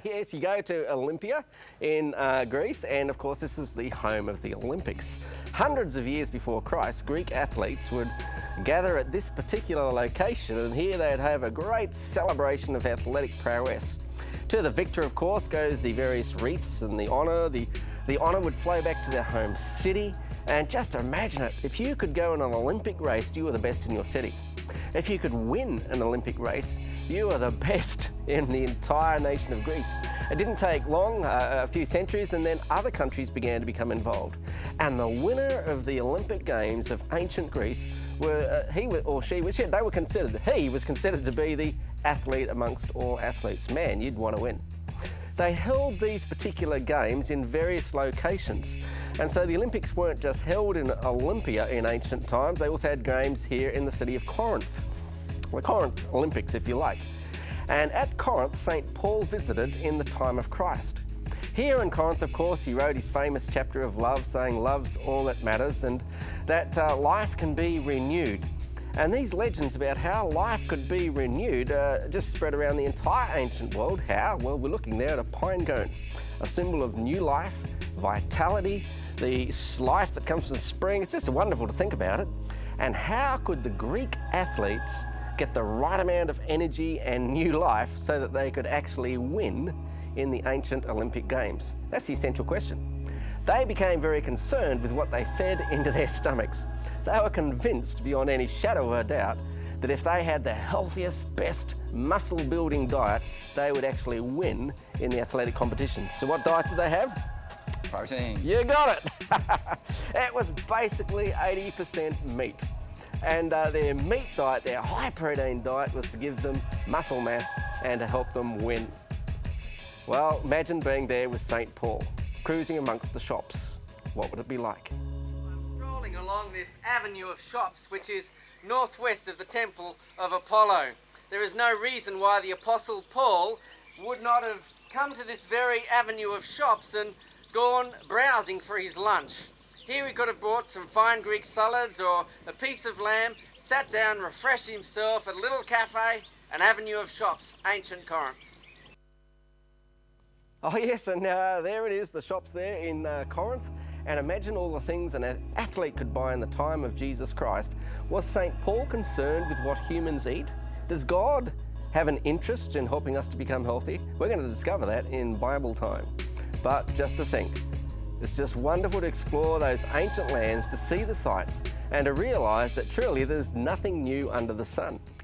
Yes, you go to Olympia in Greece, and of course this is the home of the Olympics. Hundreds of years before Christ, Greek athletes would gather at this particular location, and here they'd have a great celebration of athletic prowess. To the victor, of course, goes the various wreaths and the honour. The honour would flow back to their home city, and just imagine it, if you could go in an Olympic race, you were the best in your city. If you could win an Olympic race, you were the best in the entire nation of Greece. It didn't take long, a few centuries, and then other countries began to become involved. And the winner of the Olympic Games of ancient Greece were, he was considered to be the athlete amongst all athletes. Man, you'd want to win. They held these particular games in various locations. And so the Olympics weren't just held in Olympia in ancient times, they also had games here in the city of Corinth. The Corinth Olympics, if you like. And at Corinth, St. Paul visited in the time of Christ. Here in Corinth, of course, he wrote his famous chapter of love, saying love's all that matters, and that life can be renewed. And these legends about how life could be renewed just spread around the entire ancient world. How? Well, we're looking there at a pine cone, a symbol of new life, vitality, the life that comes from spring. It's just wonderful to think about it. And how could the Greek athletes get the right amount of energy and new life so that they could actually win in the ancient Olympic Games? That's the essential question. They became very concerned with what they fed into their stomachs. They were convinced beyond any shadow of a doubt that if they had the healthiest, best muscle-building diet, they would actually win in the athletic competitions. So what diet did they have? Protein. You got it. It was basically 80% meat. And their meat diet, their high protein diet, was to give them muscle mass and to help them win. Well, imagine being there with St. Paul, cruising amongst the shops. What would it be like? I'm strolling along this avenue of shops, which is northwest of the Temple of Apollo. There is no reason why the Apostle Paul would not have come to this very avenue of shops and gone browsing for his lunch. Here he could have bought some fine Greek salads or a piece of lamb, sat down, refreshed himself at a little cafe, an avenue of shops, ancient Corinth. Oh yes, and there it is, the shops there in Corinth. And imagine all the things an athlete could buy in the time of Jesus Christ. Was St. Paul concerned with what humans eat? Does God have an interest in helping us to become healthy? We're going to discover that in Bible time. But just to think, it's just wonderful to explore those ancient lands, to see the sights, and to realise that truly there's nothing new under the sun.